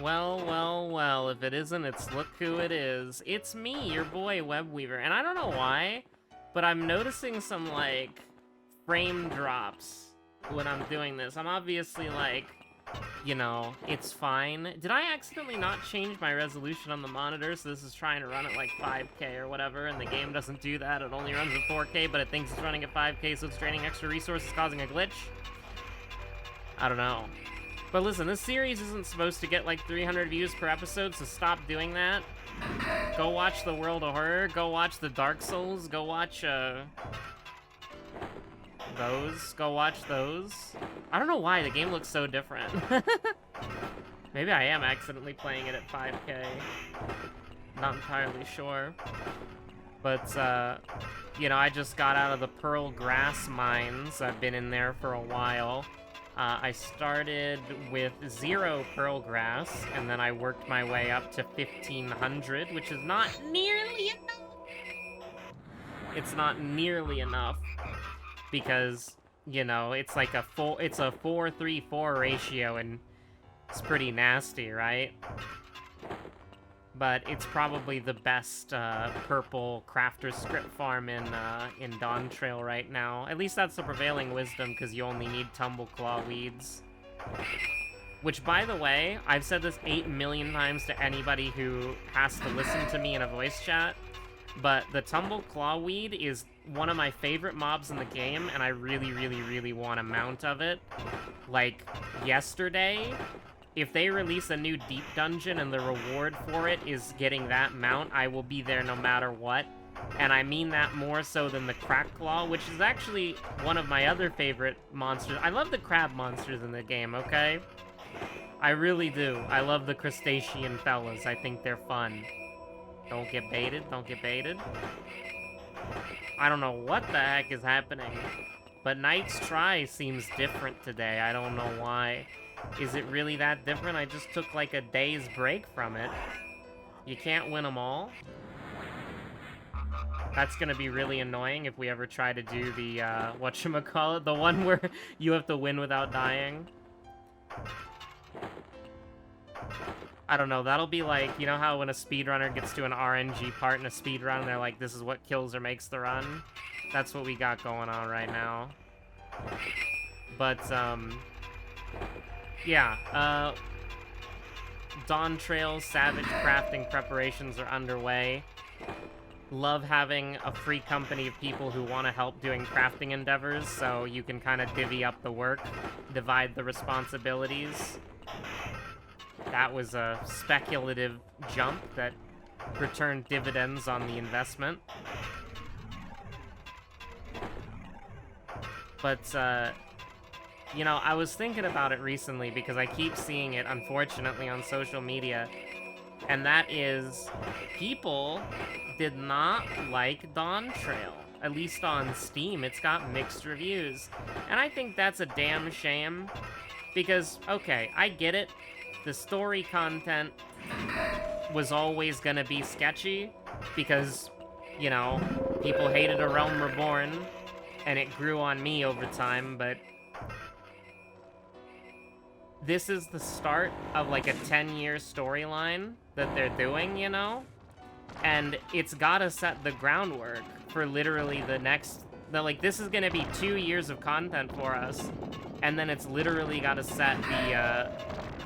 Well, well, well, if it isn't, it's look who it is. It's me, your boy, Webweaver, and I don't know why, but I'm noticing some, like, frame drops when I'm doing this. I'm obviously, like, you know, it's fine. Did I accidentally not change my resolution on the monitor, so this is trying to run at, like, 5K or whatever, and the game doesn't do that, it only runs at 4K, but it thinks it's running at 5K, so it's draining extra resources, causing a glitch? I don't know. But listen, this series isn't supposed to get like 300 views per episode, so stop doing that. Go watch the World of Horror, go watch the Dark Souls, go watch, those. Go watch those. I don't know why, the game looks so different. Maybe I am accidentally playing it at 5K. Not entirely sure. But, you know, I just got out of the Pearl Grass Mines. I've been in there for a while. I started with 0 pearl grass, and then I worked my way up to 1,500, which is not nearly enough. It's not nearly enough, because, you know, it's like a 4-3-4 ratio, and it's pretty nasty, right? But it's probably the best purple crafter script farm in Dawn Trail right now. At least that's the prevailing wisdom, because you only need Tumbleclaw weeds. Which, by the way, I've said this 8 million times to anybody who has to listen to me in a voice chat, but the Tumbleclaw weed is one of my favorite mobs in the game, and I really, really, really want a mount of it. Like, yesterday, if they release a new deep dungeon and the reward for it is getting that mount, I will be there no matter what. And I mean that more so than the Crackclaw, which is actually one of my other favorite monsters. I love the crab monsters in the game, okay? I really do. I love the crustacean fellas. I think they're fun. Don't get baited. Don't get baited. I don't know what the heck is happening, but Knight's Try seems different today. I don't know why. Is it really that different? I just took like a day's break from it. You can't win them all. That's gonna be really annoying if we ever try to do the, whatchamacallit, the one where you have to win without dying. I don't know, that'll be like, you know how when a speedrunner gets to an RNG part in a speedrun, they're like, this is what kills or makes the run? That's what we got going on right now. But, yeah, Dawn Trail Savage crafting preparations are underway. Love having a free company of people who want to help doing crafting endeavors, so you can kind of divvy up the work, divide the responsibilities. That was a speculative jump that returned dividends on the investment. But, you know, I was thinking about it recently because I keep seeing it, unfortunately, on social media. And that is, people did not like Dawn Trail. At least on Steam, it's got mixed reviews. And I think that's a damn shame. Because, okay, I get it. The story content was always gonna be sketchy. Because, you know, people hated A Realm Reborn. And it grew on me over time, but this is the start of like a 10-year storyline that they're doing, you know? And it's gotta set the groundwork for literally the next, like, this is gonna be 2 years of content for us, and then it's literally gotta set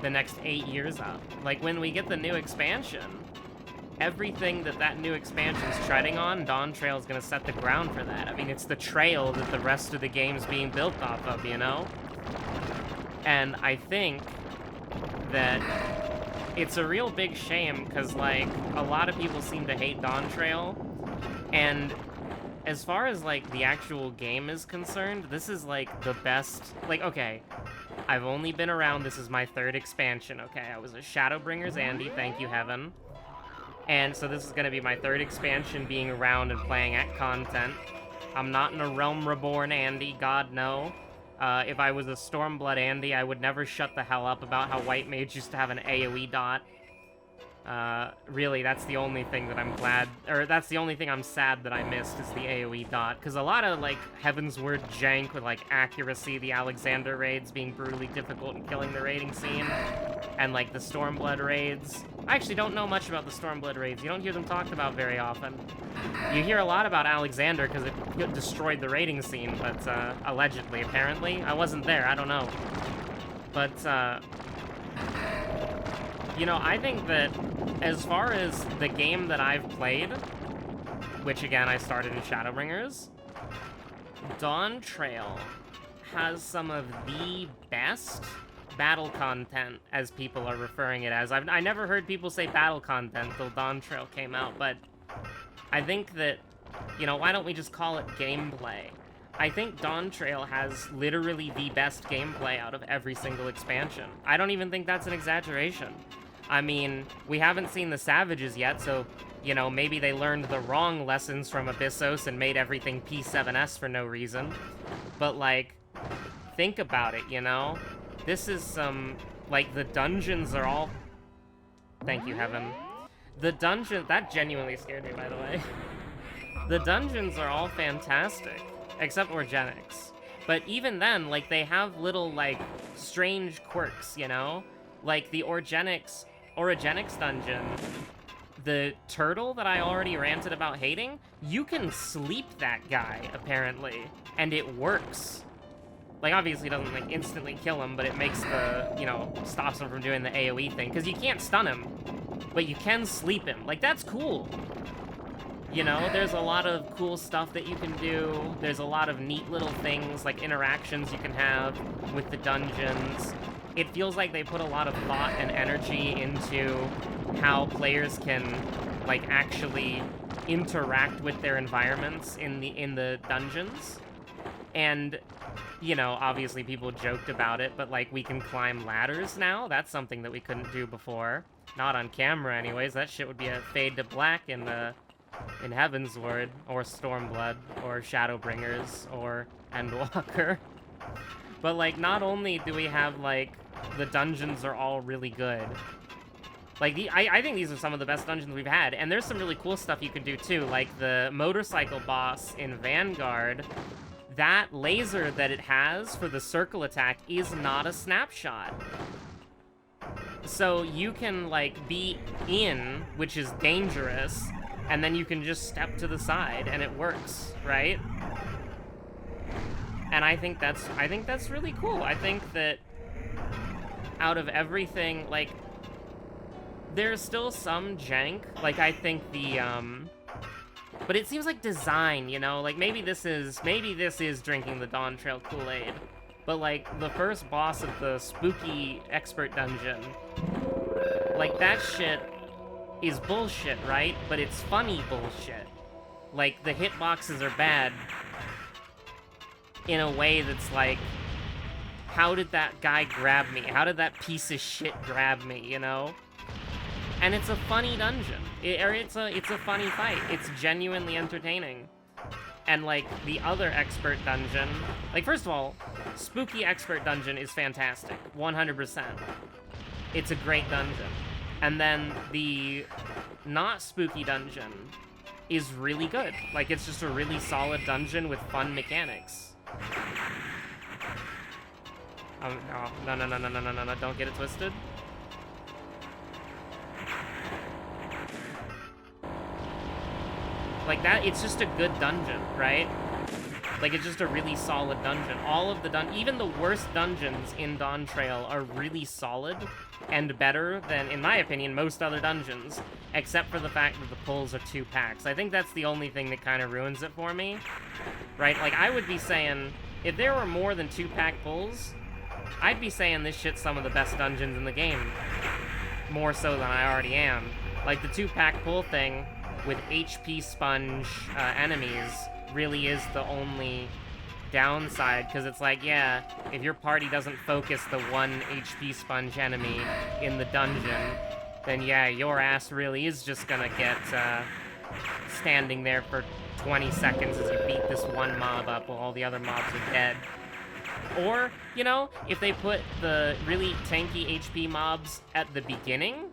the next 8 years up. Like, when we get the new expansion, everything that new expansion's treading on, Dawn Trail is gonna set the ground for that. I mean, it's the trail that the rest of the game's being built off of, you know? And I think that it's a real big shame, because, like, a lot of people seem to hate Dawn Trail, and as far as, like, the actual game is concerned, this is, like, the best, like, okay, I've only been around, this is my 3rd expansion, okay? I was a Shadowbringers Andy, thank you, Heaven. And so this is gonna be my 3rd expansion being around and playing at content. I'm not in a Realm Reborn Andy, God no. If I was a Stormblood Andy, I would never shut the hell up about how White Mage used to have an AoE dot. Really, that's the only thing that I'm glad, or that's the only thing I'm sad that I missed is the AoE dot, because a lot of, like, Heavensward jank with, like, accuracy, the Alexander raids being brutally difficult and killing the raiding scene, and, like, the Stormblood raids. I actually don't know much about the Stormblood raids. You don't hear them talked about very often. You hear a lot about Alexander because it destroyed the raiding scene, but, allegedly, apparently. I wasn't there, I don't know. But, you know, I think that as far as the game that I've played, which again I started in Shadowbringers, Dawn Trail has some of the best battle content, as people are referring it as. I never heard people say battle content till Dawn Trail came out, but I think that, you know, why don't we just call it gameplay? I think Dawn Trail has literally the best gameplay out of every single expansion. I don't even think that's an exaggeration. I mean, we haven't seen the Savages yet, so, you know, maybe they learned the wrong lessons from Abyssos and made everything P7S for no reason. But, like, think about it, you know? This is some, like, the dungeons are all... Thank you, Heaven. The dungeon... That genuinely scared me, by the way. The dungeons are all fantastic, except Organics. But even then, like, they have little, like, strange quirks, you know? Like, the Organics dungeon, the turtle that I already ranted about hating, you can sleep that guy, apparently, and it works. Like, obviously it doesn't, like, instantly kill him, but it makes the, you know, stops him from doing the AoE thing, because you can't stun him, but you can sleep him. Like, that's cool. You know, there's a lot of cool stuff that you can do. There's a lot of neat little things, like interactions you can have with the dungeons. It feels like they put a lot of thought and energy into how players can, like, actually interact with their environments in the dungeons. And, you know, obviously people joked about it, but, like, we can climb ladders now. That's something that we couldn't do before. Not on camera, anyways. That shit would be a fade to black in Heavensward, or Stormblood, or Shadowbringers, or Endwalker. But, like, not only do we have, like, the dungeons are all really good. Like, I think these are some of the best dungeons we've had, and there's some really cool stuff you can do, too. Like, the motorcycle boss in Vanguard, that laser that it has for the circle attack is not a snapshot. So you can, like, be in, which is dangerous, and then you can just step to the side, and it works, right? And I think that's really cool. I think that out of everything, like, there's still some jank. Like, I think the, but it seems like design, you know? Like, maybe this is drinking the Dawn Trail Kool-Aid. But, like, the first boss of the spooky expert dungeon, like, that shit is bullshit, right? But it's funny bullshit. Like, the hitboxes are bad in a way that's like, how did that guy grab me? How did that piece of shit grab me, you know? And it's a funny dungeon. It's a funny fight. It's genuinely entertaining. And, like, the other expert dungeon... Like, first of all, spooky expert dungeon is fantastic. 100%. It's a great dungeon. And then the not spooky dungeon is really good. Like, it's just a really solid dungeon with fun mechanics. No, don't get it twisted. Like that, it's just a good dungeon, right? Like, it's just a really solid dungeon. All of the even the worst dungeons in Dawn Trail are really solid and better than, in my opinion, most other dungeons, except for the fact that the pulls are 2 packs. I think that's the only thing that kind of ruins it for me, right? Like, I would be saying, if there were more than 2-pack pulls, I'd be saying this shit's some of the best dungeons in the game, more so than I already am. Like, the 2-pack pull thing with HP sponge enemies really is the only downside, because it's like, yeah, if your party doesn't focus the 1 HP sponge enemy in the dungeon, then yeah, your ass really is just gonna get standing there for 20 seconds as you beat this one mob up while all the other mobs are dead. Or, you know, if they put the really tanky HP mobs at the beginning,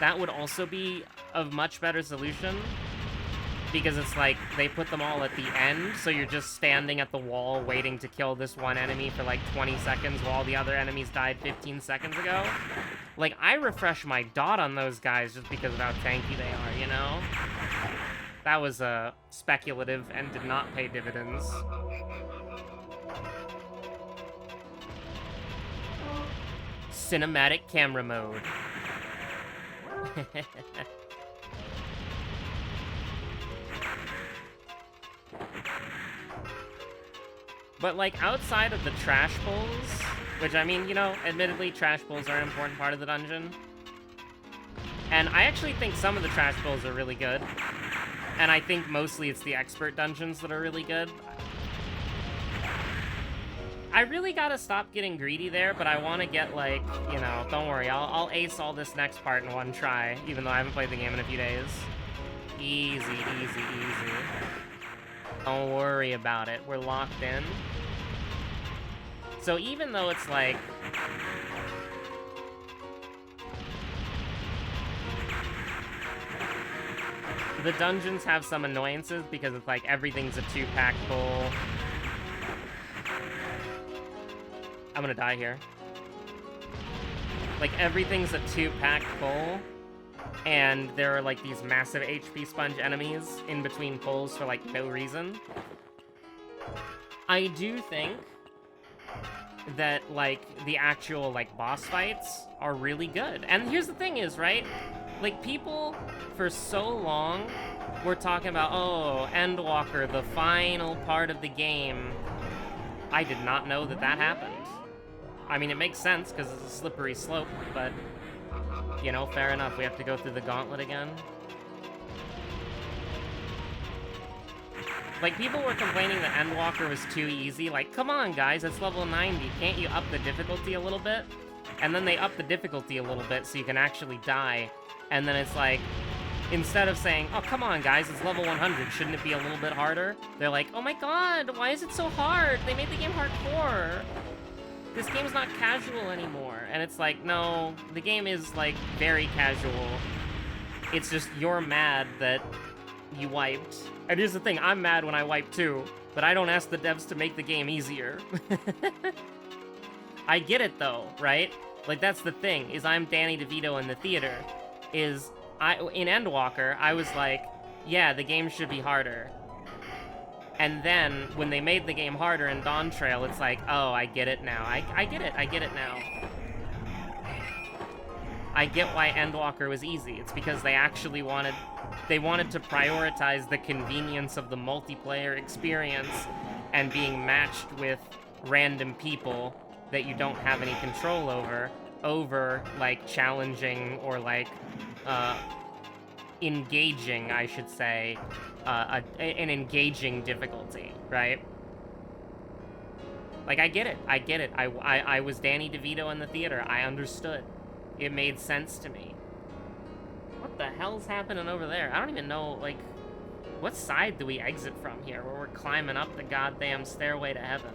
that would also be a much better solution. Because it's like, they put them all at the end, so you're just standing at the wall waiting to kill this one enemy for like 20 seconds while the other enemies died 15 seconds ago. Like, I refresh my dot on those guys just because of how tanky they are, you know? That was speculative and did not pay dividends. Cinematic camera mode. But, like, outside of the trash pulls, which, I mean, you know, admittedly, trash pulls are an important part of the dungeon. And I actually think some of the trash pulls are really good. And I think mostly it's the expert dungeons that are really good. I really gotta stop getting greedy there, but I want to get, like, you know, don't worry, I'll ace all this next part in one try, even though I haven't played the game in a few days. Easy, easy, easy. Don't worry about it. We're locked in. So even though it's like... the dungeons have some annoyances because it's like everything's a 2-pack pull. I'm gonna die here. Like everything's a 2-pack pull. And there are, like, these massive HP sponge enemies in between pulls for, like, no reason. I do think that, like, the actual, like, boss fights are really good. And here's the thing is, right? Like, people, for so long, were talking about, oh, Endwalker, the final part of the game. I did not know that that happened. I mean, it makes sense, because it's a slippery slope, but... you know, fair enough. We have to go through the gauntlet again. Like, people were complaining that Endwalker was too easy. Like, come on, guys, it's level 90. Can't you up the difficulty a little bit? And then they up the difficulty a little bit so you can actually die. And then it's like, instead of saying, oh, come on, guys, it's level 100. Shouldn't it be a little bit harder? They're like, oh my god, why is it so hard? They made the game hardcore. This game's not casual anymore. And it's like, no, the game is, like, very casual. It's just you're mad that you wiped. And here's the thing, I'm mad when I wipe too, but I don't ask the devs to make the game easier. I get it though, right? Like, that's the thing, is I'm Danny DeVito in the theater. In Endwalker, I was like, yeah, the game should be harder. And then, when they made the game harder in Dawn Trail, it's like, oh, I get it now. I get it now. I get why Endwalker was easy. It's because they actually wanted to prioritize the convenience of the multiplayer experience and being matched with random people that you don't have any control over, like, challenging or, like, engaging, I should say, an engaging difficulty, right? Like, I get it. I was Danny DeVito in the theater. I understood. It made sense to me. What the hell's happening over there? I don't even know, like, what side do we exit from here, where we're climbing up the goddamn stairway to heaven?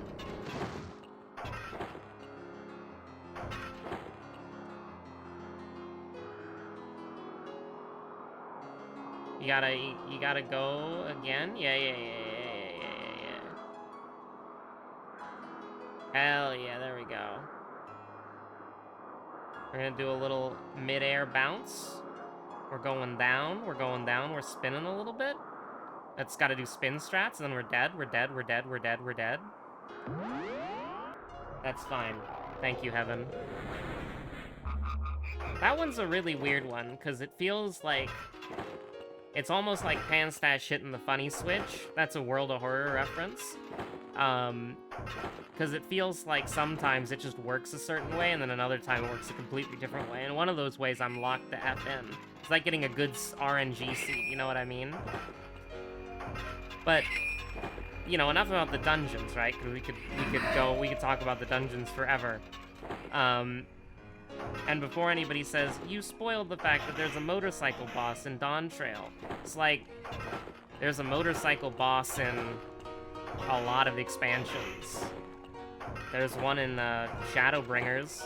You gotta go again? Yeah. Hell yeah, there we go. We're gonna do a little mid-air bounce. We're going down, we're spinning a little bit. That's gotta do spin strats, and then we're dead. That's fine. Thank you, Heaven. That one's a really weird one, because it feels like... it's almost like Panstash hitting the funny switch. That's a World of Horror reference. Because it feels like sometimes it just works a certain way, and then another time it works a completely different way. And one of those ways, I'm locked to FN. It's like getting a good RNG seed, you know what I mean? But, you know, enough about the dungeons, right? Because we could talk about the dungeons forever. And before anybody says, you spoiled the fact that there's a motorcycle boss in Dawn Trail. It's like, there's a motorcycle boss in a lot of expansions. There's one in Shadowbringers.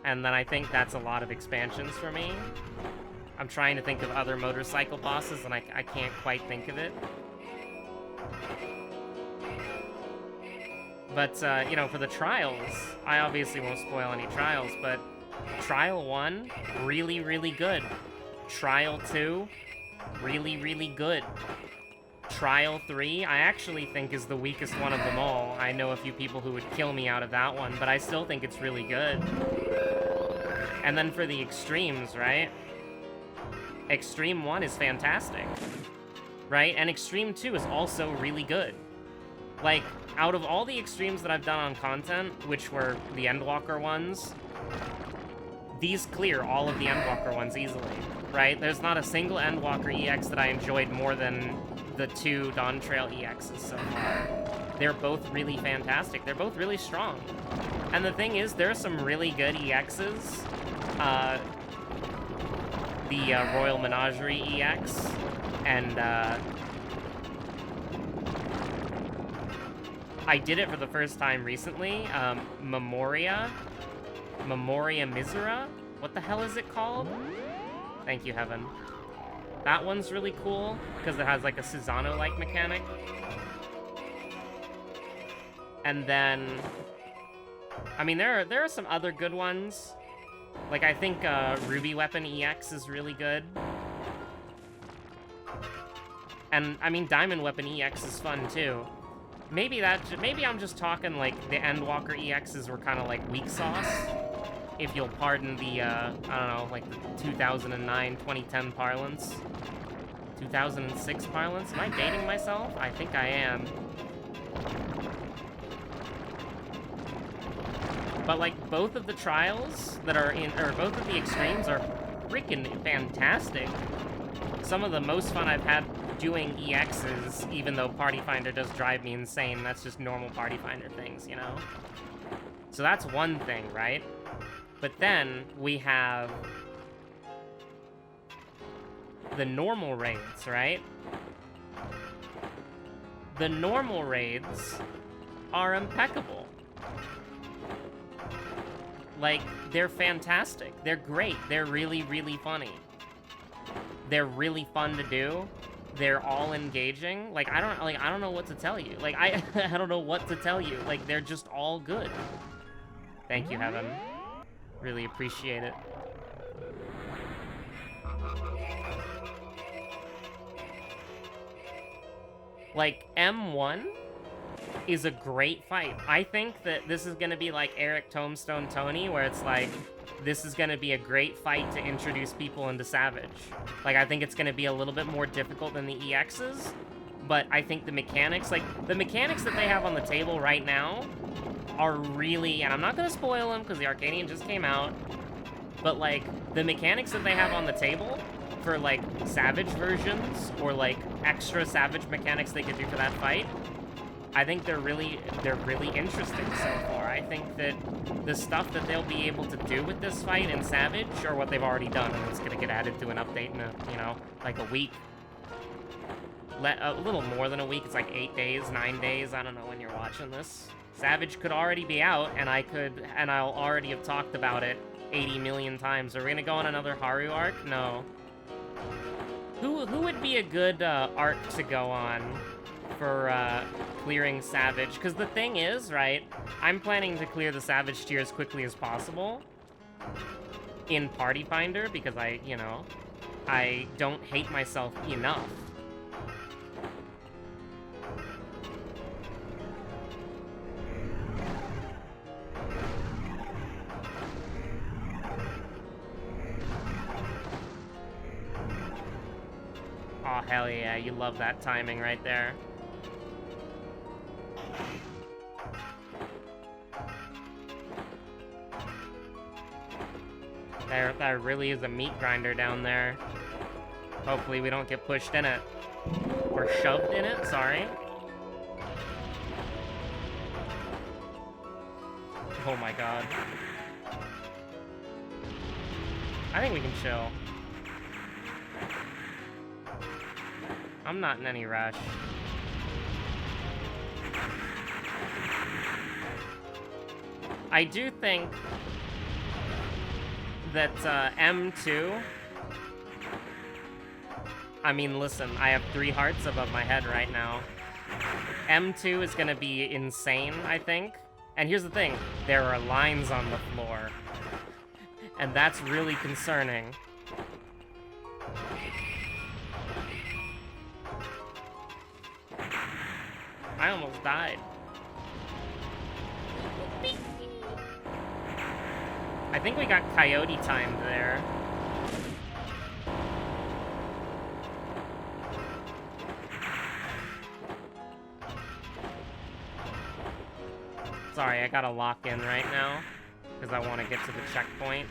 And then I think that's a lot of expansions for me. I'm trying to think of other motorcycle bosses, and I can't quite think of it. But, you know, for the trials, I obviously won't spoil any trials, but Trial 1, really, really good. Trial 2, really, really good. Trial 3, I actually think is the weakest one of them all. I know a few people who would kill me out of that one, but I still think it's really good. And then for the extremes, right? Extreme 1 is fantastic, right? And Extreme 2 is also really good. Like, out of all the extremes that I've done on content, which were the Endwalker ones, these clear all of the Endwalker ones easily, right? There's not a single Endwalker EX that I enjoyed more than the 2 Dawn Trail EXs so far. They're both really fantastic. They're both really strong. And the thing is, there are some really good EXs. The Royal Menagerie EX, and I did it for the first time recently. Memoria Misera? What the hell is it called? Thank you, Heaven. That one's really cool, because it has like a Susano-like mechanic. And then, I mean, there are some other good ones. Like, I think Ruby Weapon EX is really good. And, I mean, Diamond Weapon EX is fun, too. Maybe I'm just talking, like, the Endwalker EXs were kind of like weak sauce. If you'll pardon the, I don't know, like the 2009, 2010 parlance. 2006 parlance? Am I dating myself? I think I am. But, like, both of the trials that are in, or both of the extremes are freaking fantastic. Some of the most fun I've had doing EXs, even though Party Finder does drive me insane. That's just normal Party Finder things, you know? So that's one thing, right? But then we have the normal raids, right? The normal raids are impeccable. Like, they're fantastic. They're great. They're really, really funny. They're really fun to do. They're all engaging. Like, I don't know what to tell you. Like, I don't know what to tell you. Like, they're just all good. Thank you, Heaven. Really appreciate it. Like, M1 is a great fight. I think that this is gonna be like Eric Tombstone Tony, where it's like, this is gonna be a great fight to introduce people into Savage. Like, I think it's gonna be a little bit more difficult than the EXs, but I think the mechanics that they have on the table right now are really, and I'm not gonna spoil them because the Arcadian just came out, but like, the mechanics that they have on the table for like Savage versions, or like extra Savage mechanics they could do for that fight, I think they're really interesting so far. I think that the stuff that they'll be able to do with this fight in Savage, or what they've already done, and it's gonna get added to an update in like a week. A little more than a week, it's like 8 days, 9 days, I don't know when you're watching this. Savage could already be out, and I'll already have talked about it 80 million times. Are we gonna go on another Haru arc? No. Who would be a good arc to go on for clearing Savage? Because the thing is, right, I'm planning to clear the Savage tier as quickly as possible in Party Finder, because I don't hate myself enough. Oh, hell yeah, you love that timing right there. There really is a meat grinder down there. Hopefully we don't get pushed in it. Or shoved in it, sorry. Oh my god. I think we can chill. I'm not in any rush. I do think that M2... I mean, listen, I have 3 hearts above my head right now. M2 is gonna be insane, I think. And here's the thing, there are lines on the floor. And that's really concerning. I almost died. I think we got coyote timed there. Sorry, I gotta lock in right now, because I want to get to the checkpoint.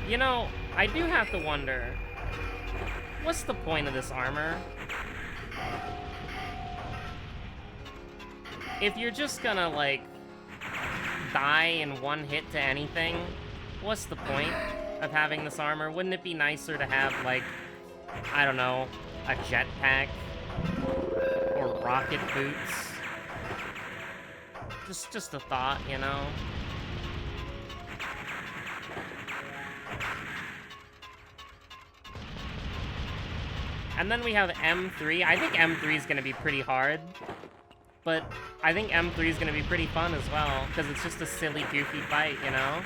You know, I do have to wonder, what's the point of this armor? If you're just gonna, like, die in one hit to anything, what's the point of having this armor? Wouldn't it be nicer to have, like, I don't know, a jetpack or rocket boots? Just a thought, you know? And then we have M3. I think M3 is going to be pretty hard, but I think M3 is going to be pretty fun as well, because it's just a silly, goofy fight, you know?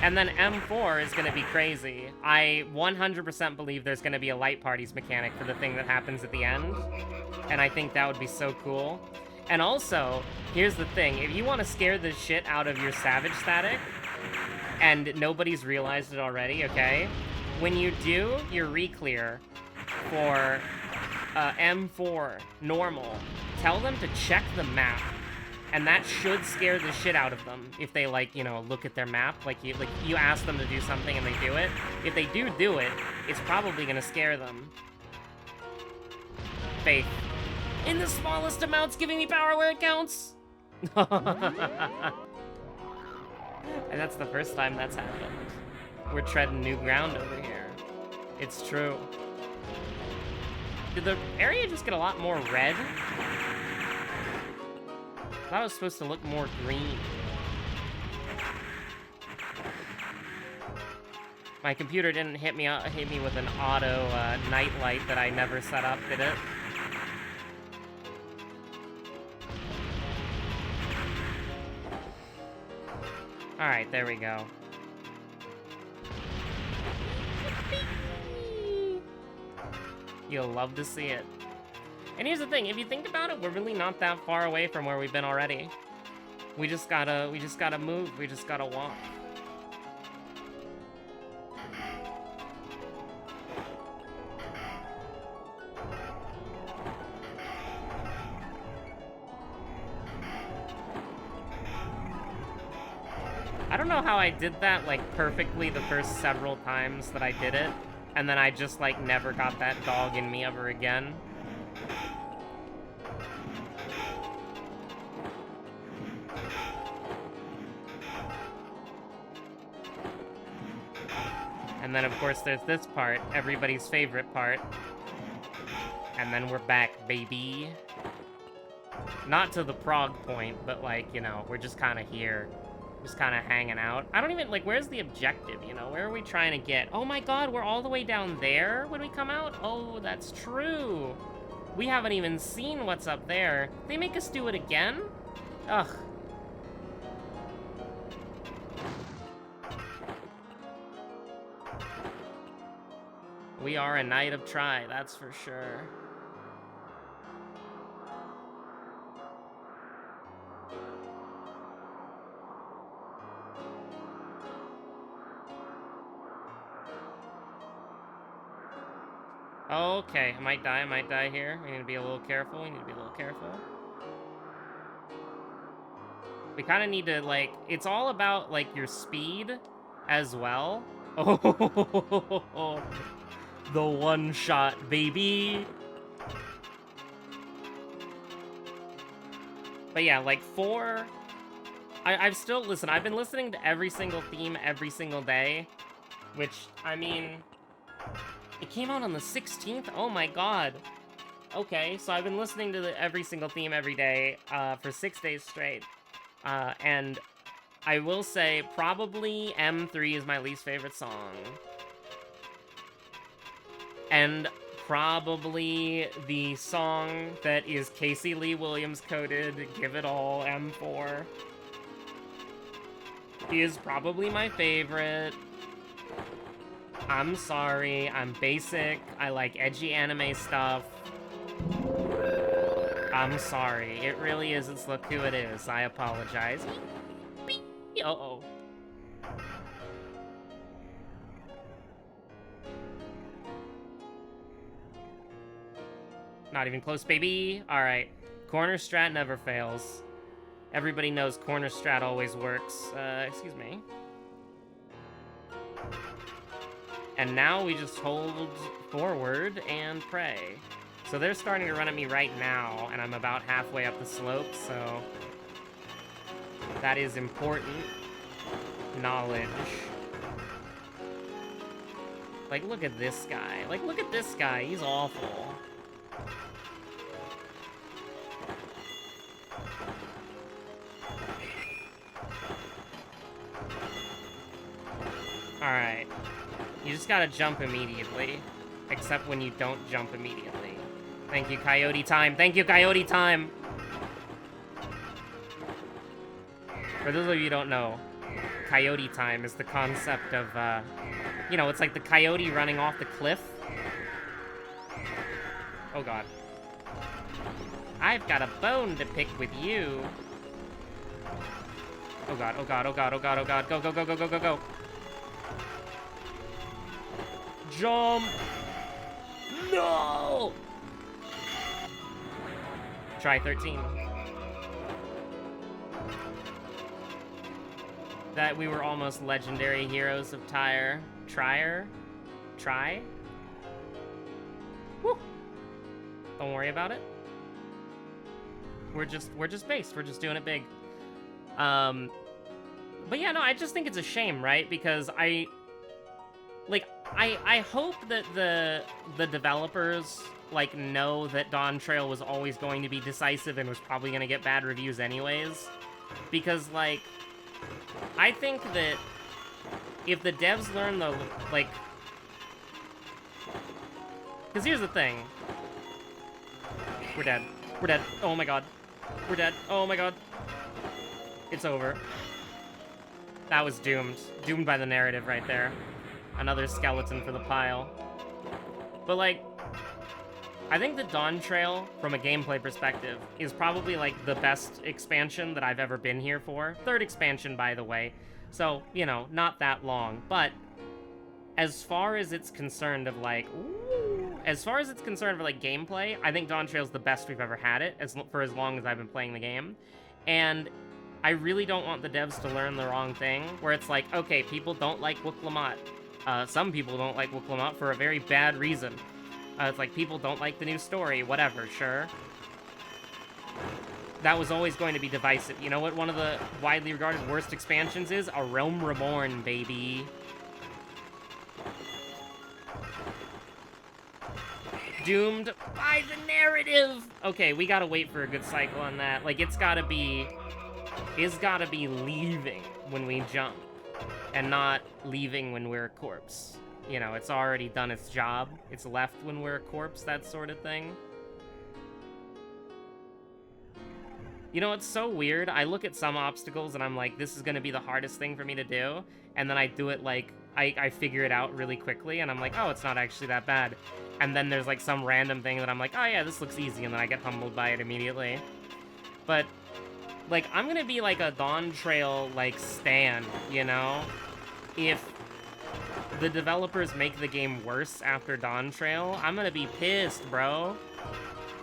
And then M4 is going to be crazy. I 100% believe there's going to be a light parties mechanic for the thing that happens at the end, and I think that would be so cool. And also, here's the thing, if you want to scare the shit out of your Savage static, and nobody's realized it already, okay? When you do your reclear for M4 normal, tell them to check the map, and that should scare the shit out of them if they, like, you know, look at their map. Like you ask them to do something and they do it. If they do it, it's probably gonna scare them. Faith. In the smallest amounts, giving me power where it counts! And that's the first time that's happened. We're treading new ground over here. It's true. Did the area just get a lot more red? I thought it was supposed to look more green. My computer didn't hit me with an auto night light that I never set up, did it? Alright, there we go. You'll love to see it. And here's the thing, if you think about it, we're really not that far away from where we've been already. We just gotta move, we just gotta walk. I don't know how I did that, like, perfectly the first several times that I did it, and then I just, like, never got that dog in me ever again. And then, of course, there's this part, everybody's favorite part. And then we're back, baby. Not to the Prague point, but, like, you know, we're just kind of here. Just kind of hanging out. I don't even, like, where's the objective, you know? Where are we trying to get? Oh my god, we're all the way down there when we come out? Oh, that's true. We haven't even seen what's up there. They make us do it again? Ugh. We are a night of try, that's for sure. Okay, I might die here. We need to be a little careful, We kind of need to, like, it's all about, like, your speed as well. Oh, the one shot, baby. But yeah, like, I've still, listen, I've been listening to every single theme every single day, which, I mean, It came out on the 16th? Oh my god. Okay, so I've been listening to every single theme every day for 6 days straight. And I will say, probably M3 is my least favorite song. And probably the song that is Casey Lee Williams coded, Give It All, M4, is probably my favorite. I'm sorry, I'm basic, I like edgy anime stuff. I'm sorry, it really is, it's look who it is, I apologize. Uh-oh. Not even close, baby. Alright. Corner strat never fails. Everybody knows corner strat always works. Excuse me. And now we just hold forward and pray. So they're starting to run at me right now, and I'm about halfway up the slope, so... that is important knowledge. Like, look at this guy. Like, look at this guy. He's awful. Alright. You just gotta jump immediately. Except when you don't jump immediately. Thank you, Coyote Time. Thank you, Coyote Time! For those of you who don't know, Coyote Time is the concept of, you know, it's like the coyote running off the cliff. Oh god. I've got a bone to pick with you. Oh god, oh god, oh god, oh god, oh god. Go, go, go, go, go, go, go. Jump! No! Try 13. That we were almost legendary heroes of Tyre. Try? Woo! Don't worry about it. We're just based. We're just doing it big. But yeah, no, I just think it's a shame, right? Because I hope that the developers like know that Dawn Trail was always going to be decisive and was probably going to get bad reviews anyways. Because like I think that if the devs learn the like, because here's the thing. We're dead. We're dead. Oh my god. We're dead. Oh my god. It's over. That was doomed. Doomed by the narrative right there. Another skeleton for the pile. But like, I think the Dawn Trail, from a gameplay perspective, is probably like the best expansion that I've ever been here for. Third expansion, by the way. So, you know, not that long. But as far as it's concerned of like, as far as it's concerned for like gameplay, I think Dawn Trail's the best we've ever had it for as long as I've been playing the game. And I really don't want the devs to learn the wrong thing, where it's like, okay, people don't like Wuklamot. Some people don't like Wuklamot for a very bad reason. It's like, people don't like the new story, whatever, sure. That was always going to be divisive. You know what one of the widely regarded worst expansions is? A Realm Reborn, baby. Doomed by the narrative! Okay, we gotta wait for a good cycle on that. Like, it's gotta be leaving when we jump, and not leaving when we're a corpse. You know, it's already done its job. It's left when we're a corpse, that sort of thing. You know, it's so weird. I look at some obstacles and I'm like, this is gonna be the hardest thing for me to do. And then I do it like, I figure it out really quickly and I'm like, oh, it's not actually that bad. And then there's like some random thing that I'm like, oh yeah, this looks easy. And then I get humbled by it immediately. But like, I'm gonna be like a Dawn Trail, like, stan, you know? If the developers make the game worse after Dawn Trail, I'm gonna be pissed, bro.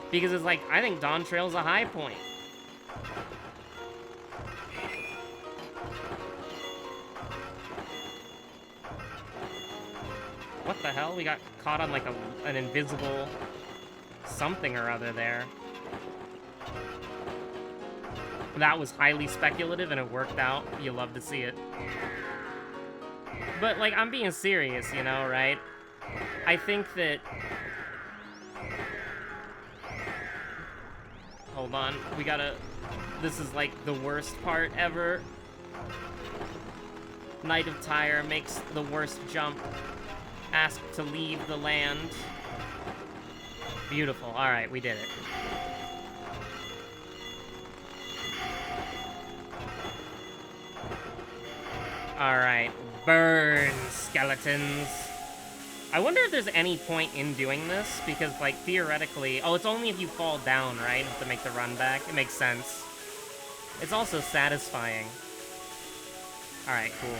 Because it's like, I think Dawn Trail's a high point. What the hell? We got caught on, like, an invisible something or other there. That was highly speculative, and it worked out. You love to see it. But, like, I'm being serious, you know, right? I think that... Hold on, we gotta... This is like the worst part ever. Knight of Tyre makes the worst jump. Asked to leave the land. Beautiful. Alright, we did it. Alright, burn, skeletons. I wonder if there's any point in doing this, because, like, theoretically... Oh, it's only if you fall down, right? To make the run back. It makes sense. It's also satisfying. Alright, cool.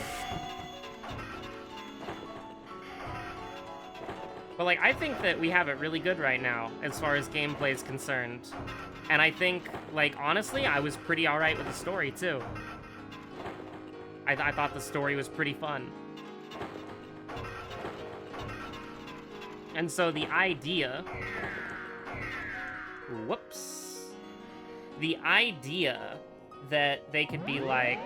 But, like, I think that we have it really good right now, as far as gameplay is concerned. And I think, like, honestly, I was pretty alright with the story, too. I thought the story was pretty fun. And so the idea... Whoops. The idea that they could be like...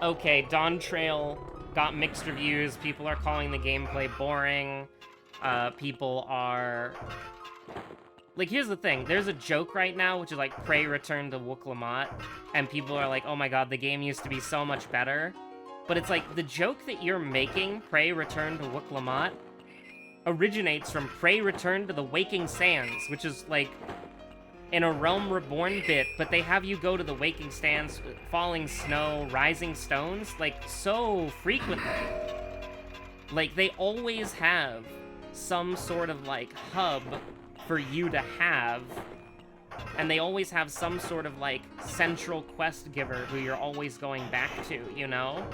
Okay, Dawn Trail got mixed reviews, people are calling the gameplay boring, people are... Like, here's the thing, there's a joke right now, which is like, Prey Return to Wuk-Lamat, and people are like, oh my god, the game used to be so much better. But it's like, the joke that you're making, Prey Return to Wuk-Lamat, originates from Prey Return to the Waking Sands, which is like in a Realm Reborn bit, but they have you go to the Waking Sands, falling snow, rising stones, like, so frequently. Like, they always have some sort of, like, hub for you to have, and they always have some sort of, like, central quest giver who you're always going back to, you know?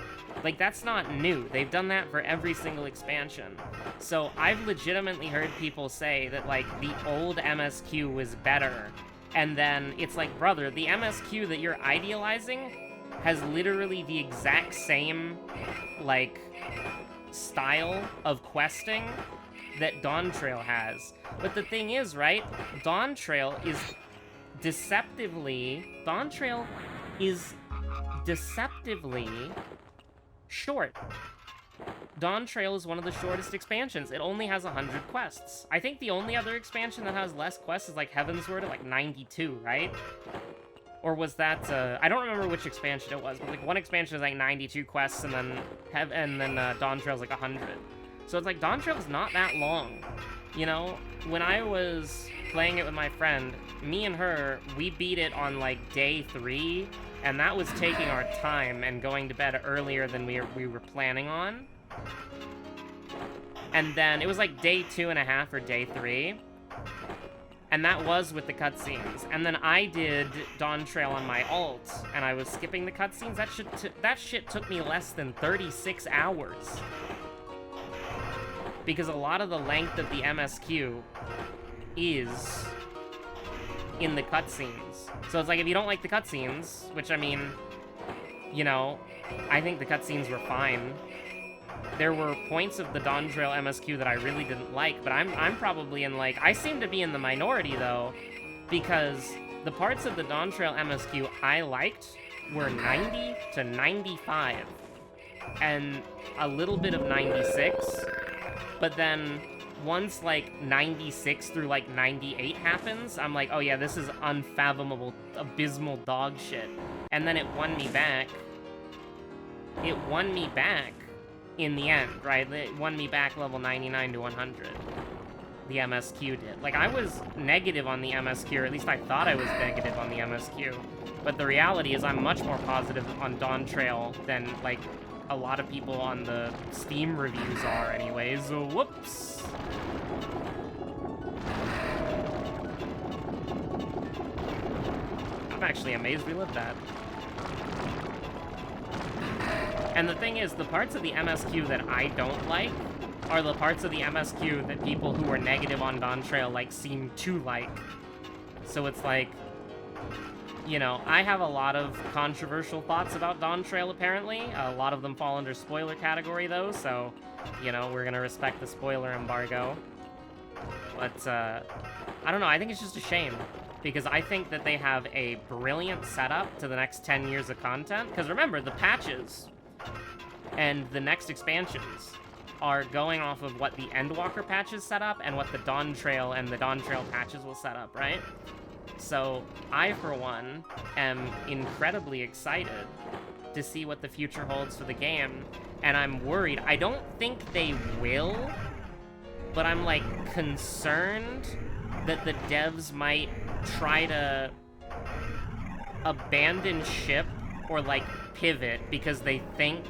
Like, that's not new. They've done that for every single expansion. So I've legitimately heard people say that, like, the old MSQ was better. And then it's like, brother, the MSQ that you're idealizing has literally the exact same, like, style of questing that Dawn Trail has. But the thing is, right, Dawn Trail is deceptively short. Dawn Trail is one of the shortest expansions. It only has 100 quests. I think the only other expansion that has less quests is like Heavensward at like 92, right? Or was that, I don't remember which expansion it was, but like one expansion is like 92 quests and then Dawn Trail's like 100. So it's like Dawn Trail's not that long. You know, when I was playing it with my friend, me and her, we beat it on like day 3, and that was taking our time and going to bed earlier than we were planning on. And then it was like day 2.5 or day 3. And that was with the cutscenes. And then I did Dawn Trail on my alt, and I was skipping the cutscenes. That shit took me less than 36 hours. Because a lot of the length of the MSQ is in the cutscenes. So it's like, if you don't like the cutscenes, which, I mean, you know, I think the cutscenes were fine. There were points of the Dawn Trail MSQ that I really didn't like, but I'm probably in, like, I seem to be in the minority, though, because the parts of the Dawn Trail MSQ I liked were 90 to 95, and a little bit of 96, but then once, like, 96 through, like, 98 happens, I'm like, oh yeah, this is unfathomable, abysmal dog shit. And then it won me back. It won me back in the end, right? It won me back level 99 to 100. The MSQ did. Like, I was negative on the MSQ, or at least I thought I was negative on the MSQ. But the reality is I'm much more positive on Dawn Trail than, like, a lot of people on the Steam reviews are anyways. So, whoops! I'm actually amazed we lived that. And the thing is, the parts of the MSQ that I don't like are the parts of the MSQ that people who are negative on Dawn Trail, like, seem to like. So it's like, you know, I have a lot of controversial thoughts about Dawn Trail, apparently. A lot of them fall under spoiler category, though, so, you know, we're gonna respect the spoiler embargo. But, I don't know, I think it's just a shame. Because I think that they have a brilliant setup to the next 10 years of content. Because remember, the patches and the next expansions, are going off of what the Endwalker patches set up and what the Dawn Trail and the Dawn Trail patches will set up, right? So I, for one, am incredibly excited to see what the future holds for the game, and I'm worried. I don't think they will, but I'm, like, concerned that the devs might try to abandon ship or, like, pivot because they think,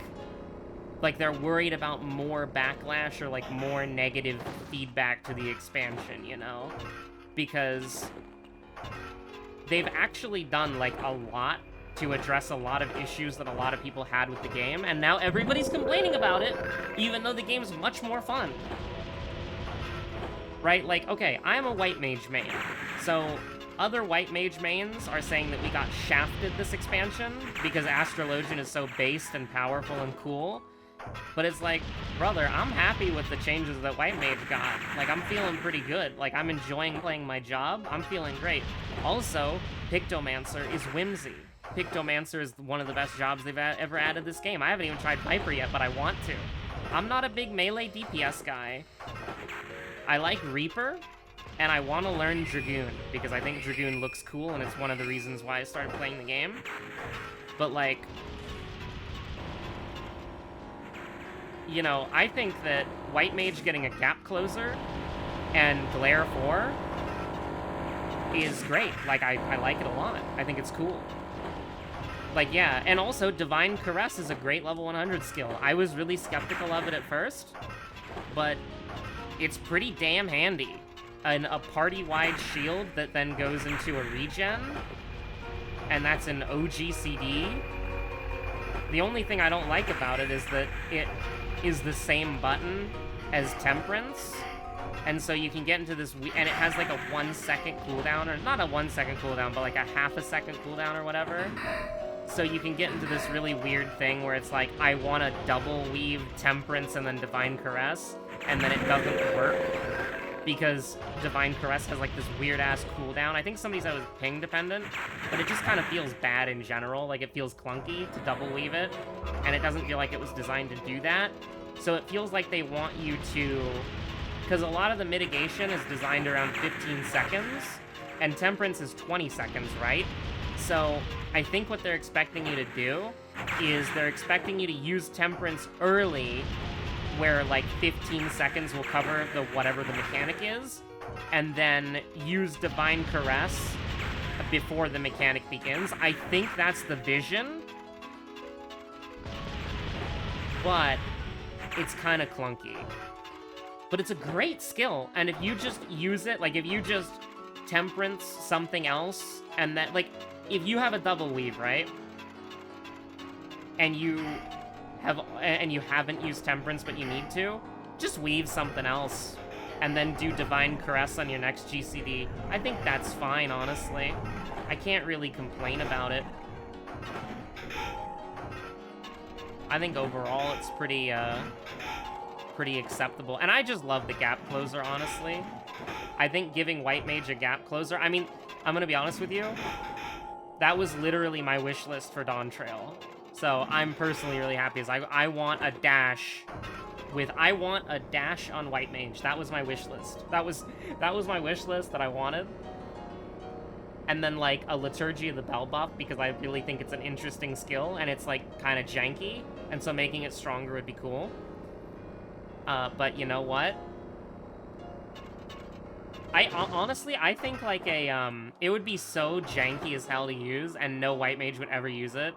like, they're worried about more backlash or, like, more negative feedback to the expansion, you know? Because they've actually done, like, a lot to address a lot of issues that a lot of people had with the game, and now everybody's complaining about it, even though the game's much more fun. Right? Like, okay, I am a white mage main, so other white mage mains are saying that we got shafted this expansion because Astrologian is so based and powerful and cool, but it's like, brother, I'm happy with the changes that white mage got. Like, I'm feeling pretty good. Like, I'm enjoying playing my job. I'm feeling great. Also, Pictomancer is whimsy. Pictomancer is one of the best jobs they've ever added this game. I haven't even tried Viper yet, but I want to. I'm not a big melee DPS guy. I like Reaper, and I want to learn Dragoon, because I think Dragoon looks cool, and it's one of the reasons why I started playing the game. But, like, you know, I think that White Mage getting a Gap Closer and Glare 4 is great. Like, I like it a lot. I think it's cool. Like, yeah, and also Divine Caress is a great level 100 skill. I was really skeptical of it at first, but it's pretty damn handy. And a party-wide shield that then goes into a regen, and that's an OGCD. The only thing I don't like about it is that it is the same button as Temperance, and so you can get into this, and it has like a 1 second cooldown, or not a 1 second cooldown, but like a half a second cooldown or whatever. So you can get into this really weird thing where it's like, I want to double weave Temperance and then Divine Caress, and then it doesn't work because Divine Caress has like this weird ass cooldown. I think somebody said it was ping dependent, but it just kind of feels bad in general. Like, it feels clunky to double weave it, and it doesn't feel like it was designed to do that. So it feels like they want you to, because a lot of the mitigation is designed around 15 seconds, and Temperance is 20 seconds, right? So I think what they're expecting you to do is they're expecting you to use Temperance early, where like 15 seconds will cover the whatever the mechanic is, and then use Divine Caress before the mechanic begins. I think that's the vision, but it's kind of clunky. But it's a great skill, and if you just use it, like if you just Temperance something else, and that, like, if you have a double weave, right, and you haven't used Temperance but you need to, just weave something else and then do Divine Caress on your next GCD. I think that's fine, honestly. I can't really complain about it. I think overall it's pretty acceptable, and I just love the Gap Closer, honestly. I think giving White Mage a Gap Closer, I mean, I'm gonna be honest with you, that was literally my wish list for Dawn Trail. So I'm personally really happy, as I want a dash on White Mage. That was my wish list. That was my wish list that I wanted. And then like a Liturgy of the Bell buff, because I really think it's an interesting skill, and it's like kind of janky, and so making it stronger would be cool. But you know what? Honestly, I think like it would be so janky as hell to use, and no White Mage would ever use it.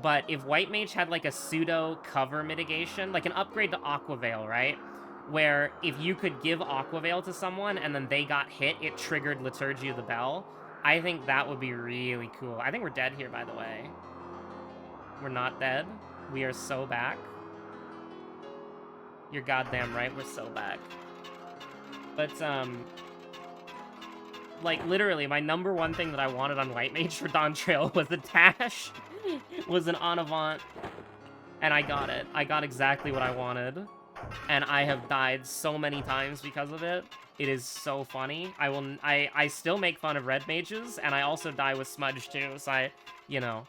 But if White Mage had like a pseudo cover mitigation, like an upgrade to Aquaveil, right? Where if you could give Aquaveil to someone and then they got hit, it triggered Liturgy of the Bell. I think that would be really cool. I think we're dead here, by the way. We're not dead. We are so back. You're goddamn right, we're so back. But, like, literally, my number one thing that I wanted on White Mage for Dawn Trail was a dash, was an en avant, and I got it. I got exactly what I wanted, and I have died so many times because of it. It is so funny. I still make fun of red mages, and I also die with Smudge too, so you know.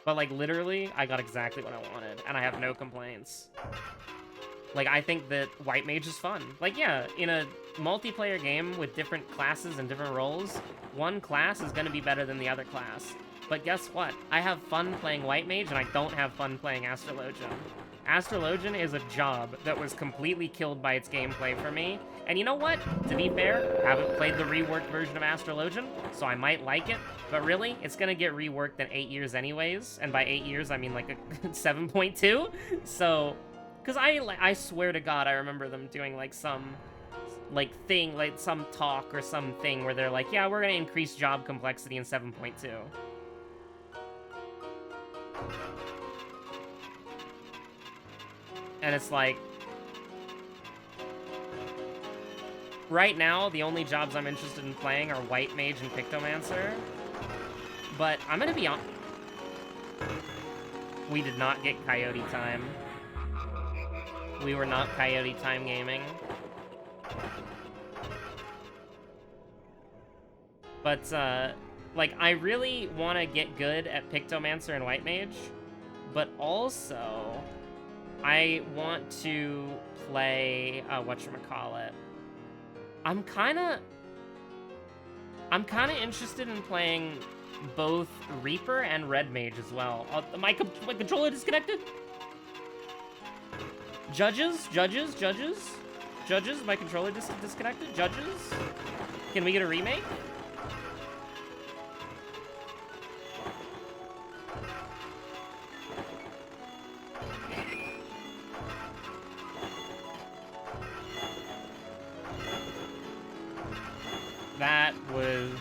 But, like, literally, I got exactly what I wanted, and I have no complaints. Like, I think that White Mage is fun. Like, yeah, in a multiplayer game with different classes and different roles, one class is gonna be better than the other class. But guess what? I have fun playing White Mage, and I don't have fun playing Astrologian. Astrologian is a job that was completely killed by its gameplay for me. And you know what? To be fair, I haven't played the reworked version of Astrologian, so I might like it. But really, it's gonna get reworked in 8 years anyways. And by 8 years, I mean like a 7.2. So, because I swear to God, I remember them doing like some like thing, like some talk or something where they're like, yeah, we're gonna increase job complexity in 7.2. And it's like, right now, the only jobs I'm interested in playing are White Mage and Pictomancer. But I'm gonna be on. We did not get Coyote time. We were not Coyote time gaming. But, like, I really want to get good at Pictomancer and White Mage, but also I want to play, whatchamacallit. I'm kind of interested in playing both Reaper and Red Mage as well. My controller disconnected? Judges, my controller disconnected? Judges? Can we get a remake? That was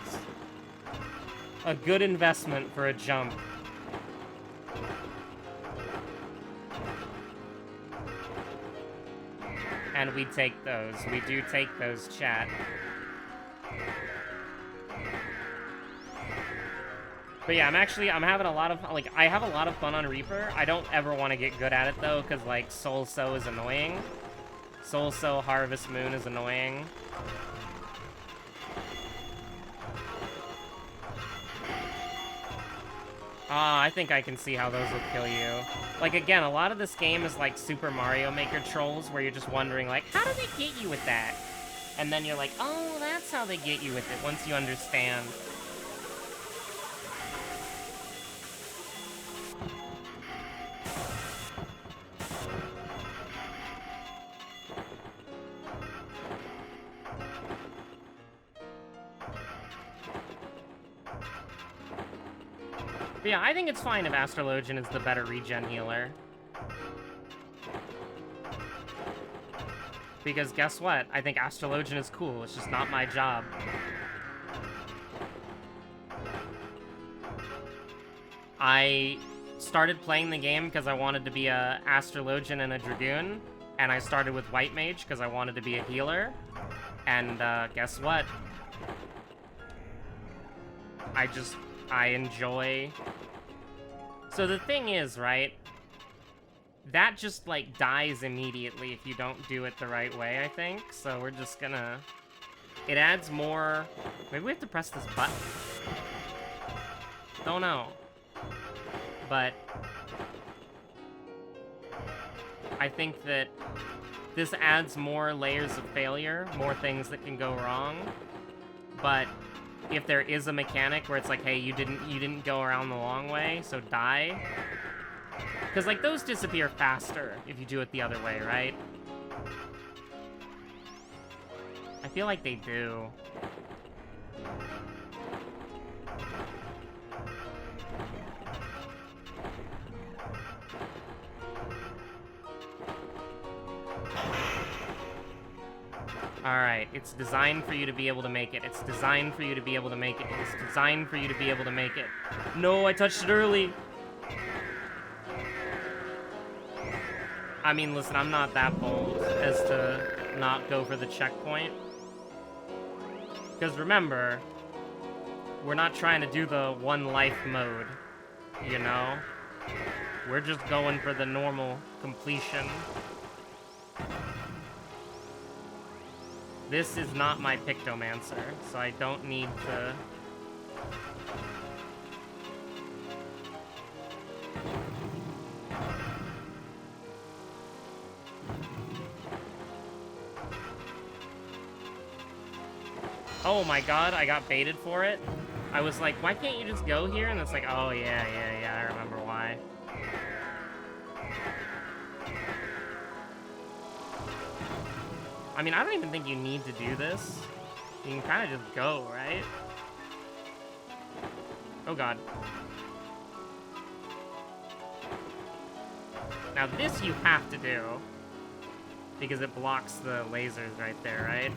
a good investment for a jump. And we take those. We do take those, chat. But yeah, I'm having a lot of, like, I have a lot of fun on Reaper. I don't ever want to get good at it, though, because, like, Soul So is annoying. Soul So Harvest Moon is annoying. I think I can see how those will kill you. Like, again, a lot of this game is like Super Mario Maker trolls, where you're just wondering, like, how do they get you with that? And then you're like, oh, that's how they get you with it, once you understand. But yeah, I think it's fine if Astrologian is the better regen healer. Because guess what? I think Astrologian is cool, it's just not my job. I started playing the game because I wanted to be a Astrologian and a Dragoon, and I started with White Mage because I wanted to be a healer. And guess what? I enjoy... So the thing is, right? That just, like, dies immediately if you don't do it the right way, I think. So we're just gonna... It adds more... Maybe we have to press this button. Don't know. But... I think that this adds more layers of failure, more things that can go wrong. But... if there is a mechanic where it's like, hey, you didn't go around the long way, so die. Because, like, those disappear faster if you do it the other way, right? I feel like they do. Alright, it's designed for you to be able to make it. It's designed for you to be able to make it. It's designed for you to be able to make it. No, I touched it early! I mean, listen, I'm not that bold as to not go for the checkpoint. Because remember, we're not trying to do the one life mode, you know? We're just going for the normal completion. This is not my Pictomancer, so I don't need to... Oh my god, I got baited for it. I was like, why can't you just go here? And it's like, oh yeah, I remember why. I mean, I don't even think you need to do this. You can kind of just go, right? Oh god. Now this you have to do, because it blocks the lasers right there, right?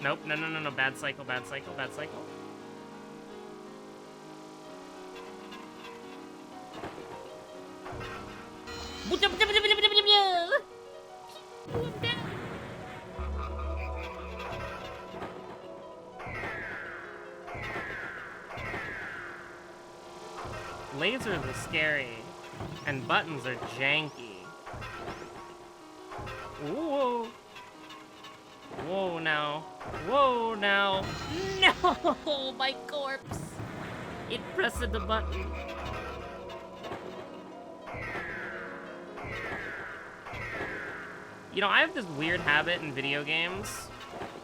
Nope, no, bad cycle, bad cycle, bad cycle. Lasers are scary, and buttons are janky. Whoa. Whoa now. Whoa now. No, my corpse. It pressed the button. You know, I have this weird habit in video games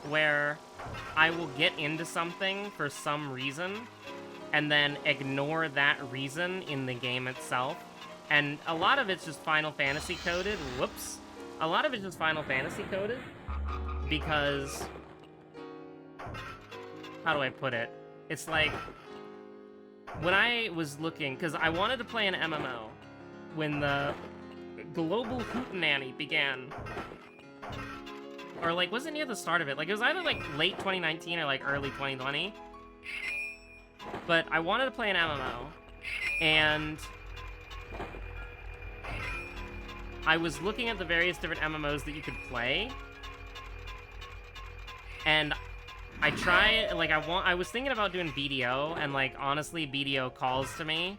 where I will get into something for some reason and then ignore that reason in the game itself. And a lot of it's just Final Fantasy coded. Whoops. A lot of it's just Final Fantasy coded because... How do I put it? It's like... When I was looking... Because I wanted to play an MMO when the global hootenanny began. Or, like, was it near the start of it? Like, it was either, like, late 2019 or, like, early 2020. But I wanted to play an MMO, and I was looking at the various different MMOs that you could play, and I tried, like, I was thinking about doing BDO, and, like, honestly, BDO calls to me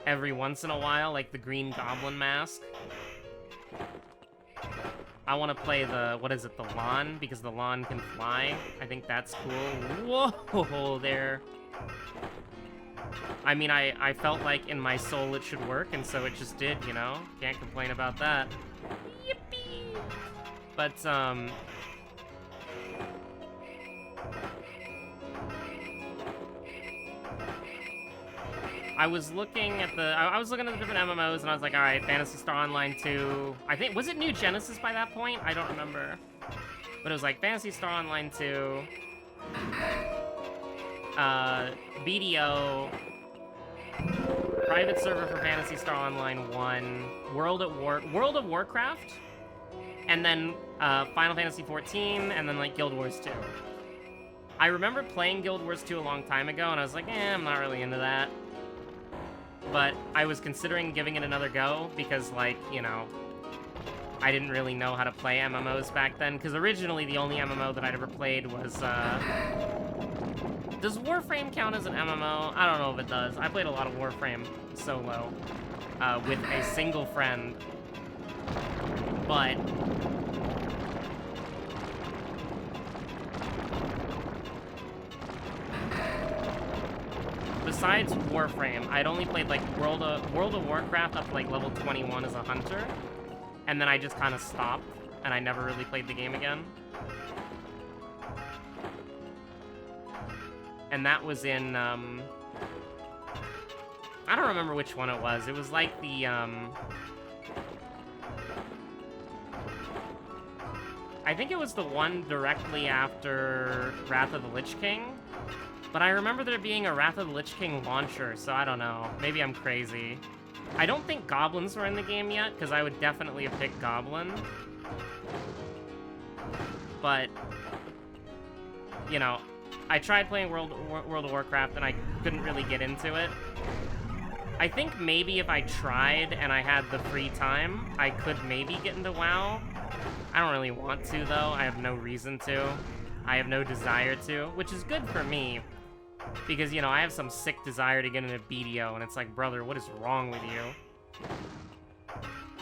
every once in a while, like the Green Goblin mask. I want to play the, what is it, the Lawn, because the Lawn can fly. I think that's cool. Whoa, there. I mean, I felt like in my soul it should work, and so it just did, you know? Can't complain about that. Yippee! But, I was looking at the different MMOs, and I was like, alright, Phantasy Star Online 2... I think, was it New Genesis by that point? I don't remember. But it was like Phantasy Star Online 2... BDO, private server for Phantasy Star Online 1, World of Warcraft, and then Final Fantasy 14, and then like Guild Wars 2. I remember playing Guild Wars 2 a long time ago, and I was like, I'm not really into that. But I was considering giving it another go, because, like, you know, I didn't really know how to play MMOs back then, because originally the only MMO that I'd ever played was, Does Warframe count as an MMO? I don't know if it does. I played a lot of Warframe solo, with a single friend, but... Besides Warframe, I'd only played, like, World of Warcraft up to, like, level 21 as a hunter, and then I just kind of stopped, and I never really played the game again. And that was in, I don't remember which one it was. It was like the, I think it was the one directly after Wrath of the Lich King. But I remember there being a Wrath of the Lich King launcher, so I don't know. Maybe I'm crazy. I don't think goblins were in the game yet, because I would definitely have picked Goblin. But, you know, I tried playing World of Warcraft, and I couldn't really get into it. I think maybe if I tried and I had the free time, I could maybe get into WoW. I don't really want to, though. I have no reason to. I have no desire to, which is good for me. Because, you know, I have some sick desire to get into BDO, and it's like, brother, what is wrong with you?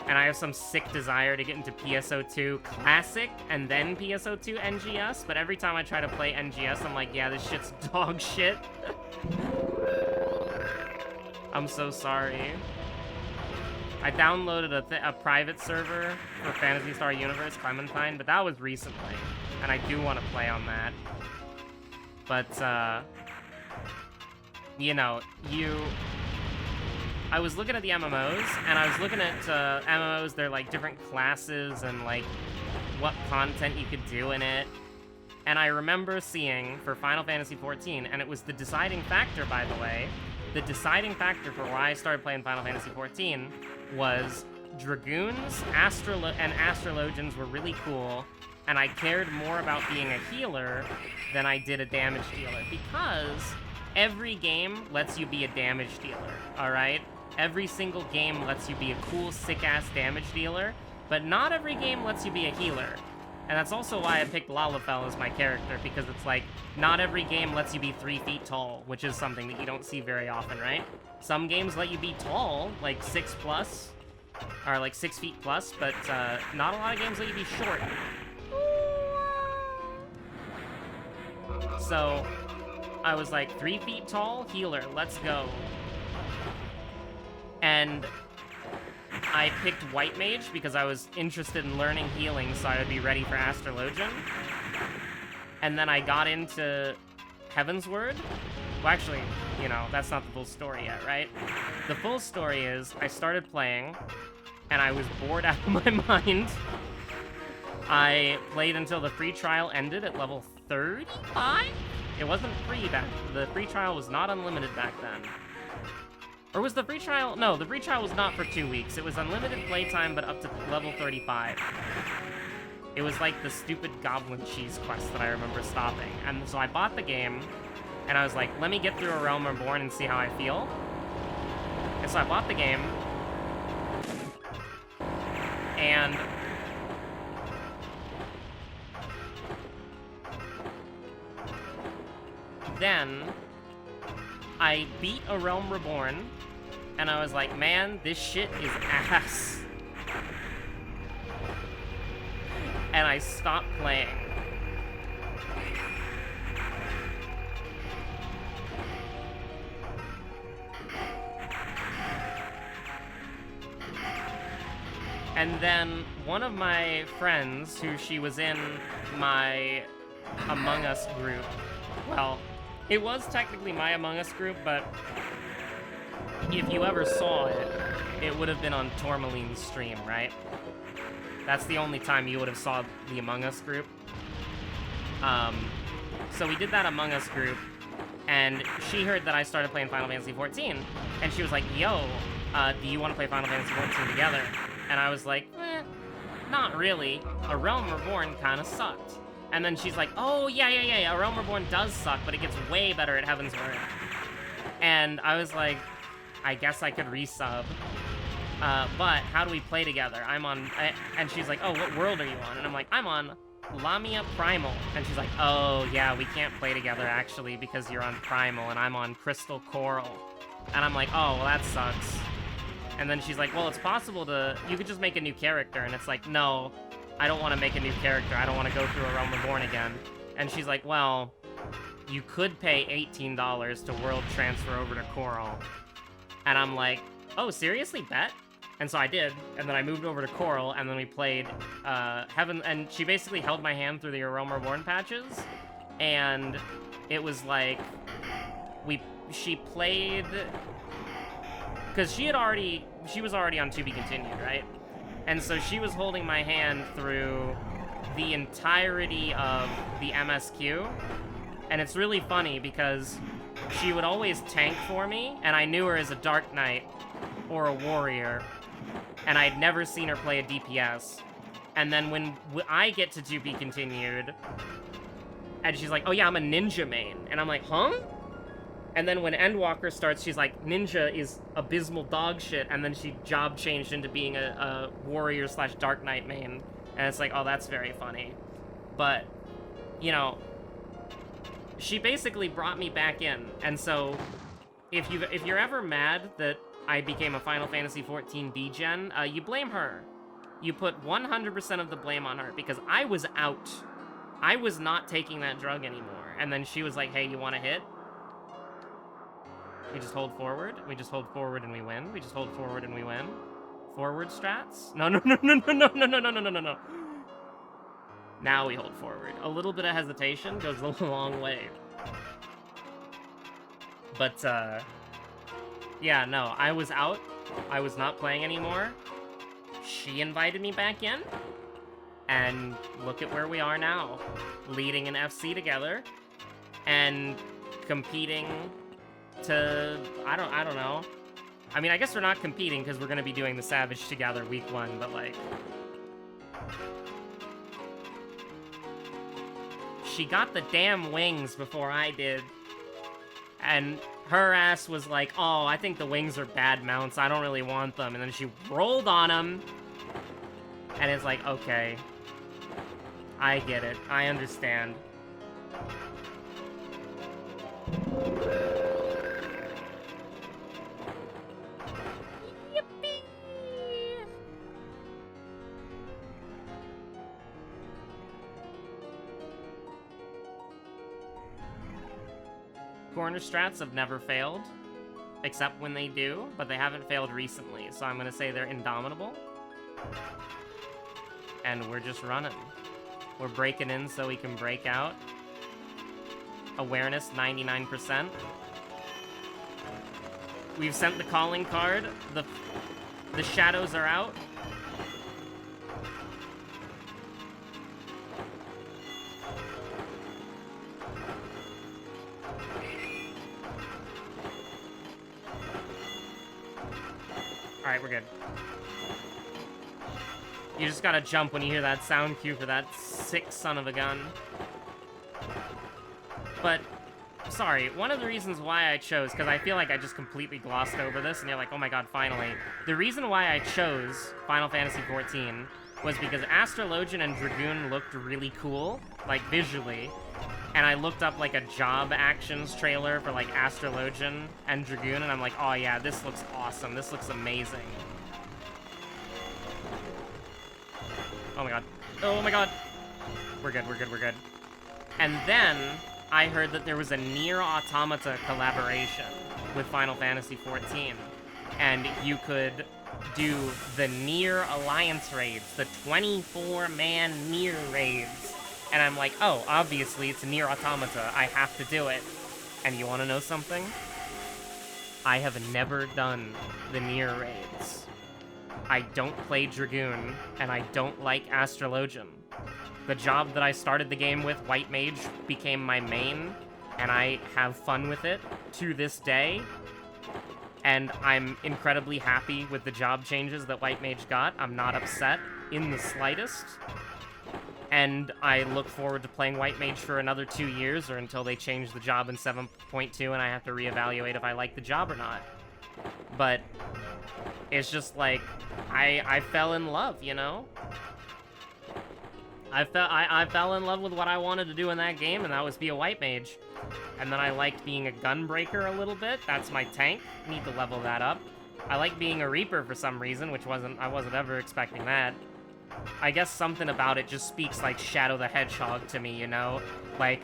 And I have some sick desire to get into PSO2 Classic, and then PSO2 NGS, but every time I try to play NGS, I'm like, yeah, this shit's dog shit. I'm so sorry. I downloaded a private server for Phantasy Star Universe Clementine, but that was recently, and I do want to play on that. But, you know, I was looking at the MMOs, and I was looking at MMOs, they're like different classes and like what content you could do in it. And I remember seeing for Final Fantasy XIV, and it was the deciding factor, by the way, the deciding factor for why I started playing Final Fantasy XIV was Dragoons and Astrologians were really cool, and I cared more about being a healer than I did a damage dealer, because every game lets you be a damage dealer, alright? Every single game lets you be a cool, sick-ass damage dealer, but not every game lets you be a healer. And that's also why I picked Lalafell as my character, because it's like, not every game lets you be 3 feet tall, which is something that you don't see very often, right? Some games let you be tall, like 6+, or like 6 feet plus, but not a lot of games let you be short. So, I was like, 3 feet tall, healer, let's go. And I picked White Mage because I was interested in learning healing, so I would be ready for Astrologian. And then I got into Heavensward. Well, actually, you know, that's not the full story yet, right? The full story is, I started playing, and I was bored out of my mind. I played until the free trial ended at level 35? It wasn't free back. The free trial was not unlimited back then. Or was the free trial? No, the free trial was not for 2 weeks. It was unlimited playtime, but up to level 35. It was like the stupid Goblin Cheese quest that I remember stopping. And so I bought the game, and I was like, let me get through A Realm Reborn and see how I feel. And so I bought the game, and then I beat A Realm Reborn, and I was like, man, this shit is ass. And I stopped playing. And then one of my friends, who she was in my Among Us group, well, it was technically my Among Us group, but if you ever saw it, it would have been on Tourmaline's stream, right? That's the only time you would have saw the Among Us group. So we did that Among Us group, and she heard that I started playing Final Fantasy XIV, and she was like, yo, do you want to play Final Fantasy XIV together? And I was like, not really. A Realm Reborn kind of sucked. And then she's like, oh, yeah, A Realm Reborn does suck, but it gets way better at Heavensward. And I was like, I guess I could resub. But how do we play together? And she's like, oh, what world are you on? And I'm like, I'm on Lamia Primal. And she's like, oh, yeah, we can't play together, actually, because you're on Primal, and I'm on Crystal Coral. And I'm like, oh, well, that sucks. And then she's like, well, it's possible you could just make a new character. And it's like, no, I don't want to make a new character. I don't want to go through A Realm Reborn again. And she's like, well, you could pay $18 to world transfer over to Coral. And I'm like, oh, seriously, bet? And so I did, and then I moved over to Coral, and then we played Heaven, and she basically held my hand through the A Realm Reborn patches, and it was like, she played, because she was already on To Be Continued, right? And so she was holding my hand through the entirety of the MSQ, and it's really funny because she would always tank for me, and I knew her as a Dark Knight or a Warrior, and I'd never seen her play a DPS. And then when I get to Be Continued, and she's like, oh yeah, I'm a Ninja main. And I'm like, huh? And then when Endwalker starts, she's like, Ninja is abysmal dog shit, and then she job changed into being a Warrior / Dark Knight main. And it's like, oh, that's very funny. But, you know, she basically brought me back in. And so, if you're ever mad that I became a Final Fantasy XIV D-Gen, you blame her. You put 100% of the blame on her, because I was out. I was not taking that drug anymore. And then she was like, hey, you want to hit? We just hold forward. We just hold forward and we win. We just hold forward and we win. Forward strats? No, no, no, no, no, no, no, no, no, no, no, no. Now we hold forward. A little bit of hesitation goes a long way. But, yeah, no, I was out. I was not playing anymore. She invited me back in. And look at where we are now. Leading an FC together. And competing to... I don't know. I mean, I guess we're not competing because we're going to be doing the Savage together week 1, but, like... She got the damn wings before I did. And her ass was like, oh, I think the wings are bad mounts. I don't really want them. And then she rolled on them. And it's like, okay. I get it. I understand. Yippee! Corner strats have never failed, except when they do, but they haven't failed recently, so I'm gonna say they're indomitable. And we're just running. We're breaking in so we can break out. Awareness, 99%. We've sent the calling card. The shadows are out. Alright, we're good. You just gotta jump when you hear that sound cue for that sick son of a gun. But, sorry, one of the reasons why I chose, because I feel like I just completely glossed over this, and you're like, oh my god, finally. The reason why I chose Final Fantasy XIV was because Astrologian and Dragoon looked really cool, like, visually. And I looked up, like, a job actions trailer for, like, Astrologian and Dragoon, and I'm like, oh yeah, this looks awesome. This looks amazing. Oh my god. Oh my god. We're good, we're good, we're good. And then I heard that there was a Nier Automata collaboration with Final Fantasy XIV. And you could do the Nier Alliance raids, the 24-man Nier raids. And I'm like, oh, obviously it's Nier Automata. I have to do it. And you want to know something? I have never done the Nier raids. I don't play Dragoon, and I don't like Astrologian. The job that I started the game with, White Mage, became my main, and I have fun with it to this day. And I'm incredibly happy with the job changes that White Mage got. I'm not upset in the slightest. And I look forward to playing White Mage for another 2 years, or until they change the job in 7.2 and I have to reevaluate if I like the job or not. But it's just like, I fell in love, you know? I fell in love with what I wanted to do in that game, and that was be a White Mage. And then I liked being a Gunbreaker a little bit. That's my tank. Need to level that up. I like being a Reaper for some reason, which I wasn't ever expecting that. I guess something about it just speaks like Shadow the Hedgehog to me, you know? Like,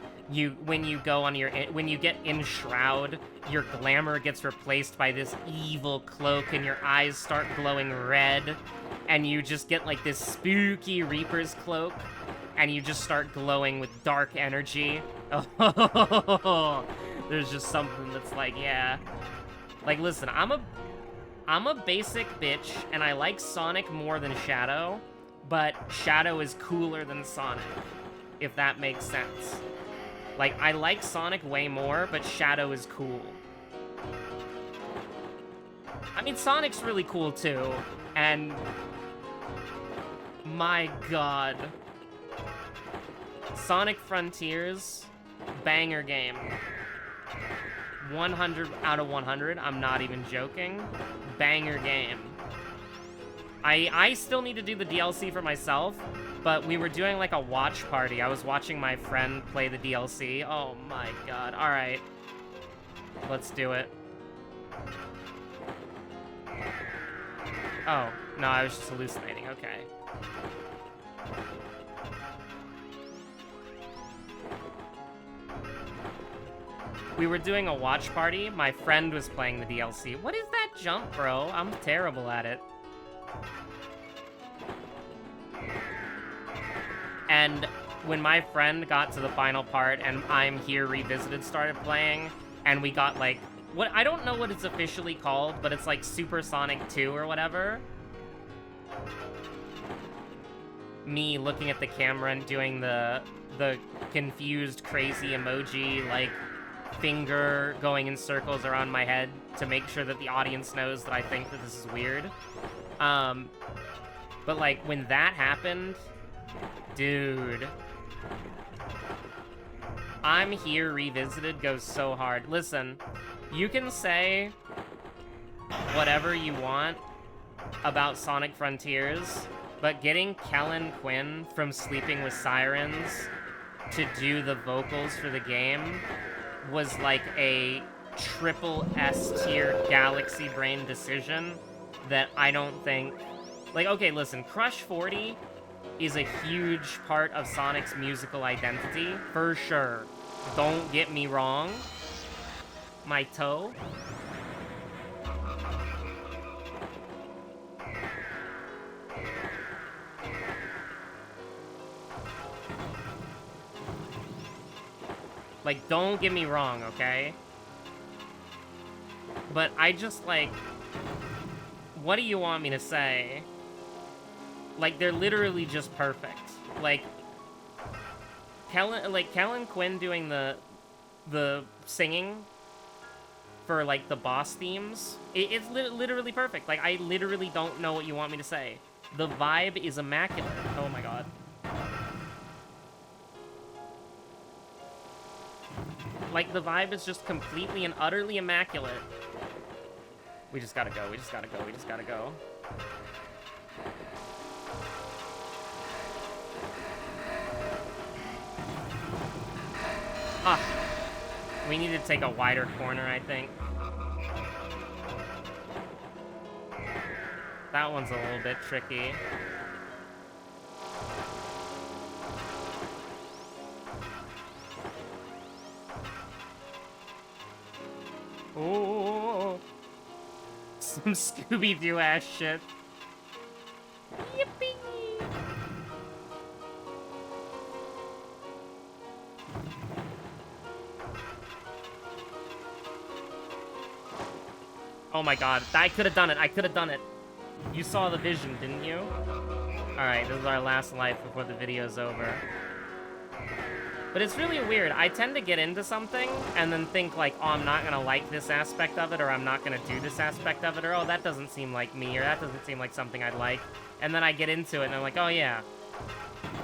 when you get in Shroud, your glamour gets replaced by this evil cloak and your eyes start glowing red, and you just get like this spooky Reaper's cloak, and you just start glowing with dark energy. Oh, there's just something that's like, yeah. Like, listen, I'm a basic bitch, and I like Sonic more than Shadow, but Shadow is cooler than Sonic, if that makes sense. Like, I like Sonic way more, but Shadow is cool. I mean, Sonic's really cool too, and my god. Sonic Frontiers, banger game. 100 out of 100, I'm not even joking. Banger game. I still need to do the DLC for myself, but we were doing like a watch party. I was watching my friend play the DLC. Oh my god. Alright. Let's do it. Oh, no, I was just hallucinating. Okay. We were doing a watch party. My friend was playing the DLC. What is that jump, bro? I'm terrible at it. And when my friend got to the final part and I'm Here Revisited started playing, and we got, like, what, I don't know what it's officially called, but it's like Supersonic 2 or whatever. Me looking at the camera and doing the confused, crazy emoji, like, finger going in circles around my head to make sure that the audience knows that I think that this is weird. But, like, when that happened, dude, I'm Here Revisited goes so hard. Listen, you can say whatever you want about Sonic Frontiers, but getting Kellen Quinn from Sleeping with Sirens to do the vocals for the game was like a triple S tier galaxy brain decision that I don't think... Like, okay, listen, Crush 40 is a huge part of Sonic's musical identity, for sure. Don't get me wrong. My toe. Like, don't get me wrong, okay? But I just, like... What do you want me to say? Like, they're literally just perfect. Like, Kellen Quinn doing the singing for, like, the boss themes, it's literally perfect. Like, I literally don't know what you want me to say. The vibe is immaculate. Oh my god. Like, the vibe is just completely and utterly immaculate. We just gotta go, we just gotta go, we just gotta go. Ah, we need to take a wider corner, I think. That one's a little bit tricky. Oh, some Scooby-Doo ass shit. Yippee! Oh my god, I could have done it, I could have done it. You saw the vision, didn't you? Alright, this is our last life before the video's over. But it's really weird. I tend to get into something and then think like, oh, I'm not gonna like this aspect of it, or I'm not gonna do this aspect of it, or oh, that doesn't seem like me, or that doesn't seem like something I'd like. And then I get into it and I'm like, oh yeah.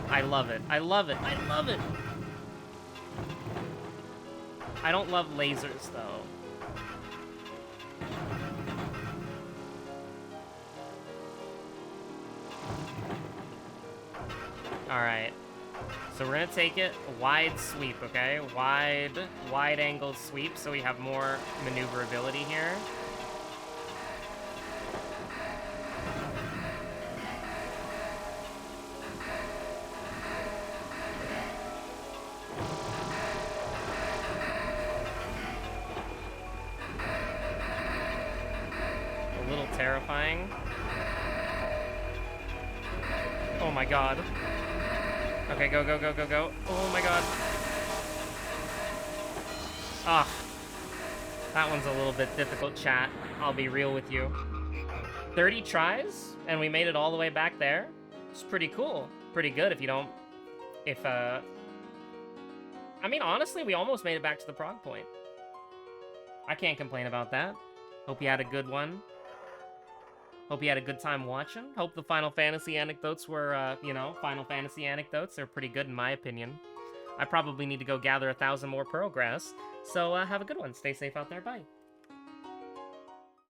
I love it. I love it. I love it! I don't love lasers, though. Alright. So we're gonna take it wide sweep, okay? Wide angled sweep, so we have more maneuverability here. A little terrifying. Oh my god. Okay, go, go, go, go, go. Oh my god. Ah. That one's a little bit difficult, chat. I'll be real with you. 30 tries, and we made it all the way back there. It's pretty cool. Pretty good if you don't... I mean, honestly, we almost made it back to the prog point. I can't complain about that. Hope you had a good one. Hope you had a good time watching. Hope the Final Fantasy anecdotes were, you know, Final Fantasy anecdotes. They're pretty good in my opinion. I probably need to go gather 1,000 more Pearl Grass. So, have a good one. Stay safe out there. Bye.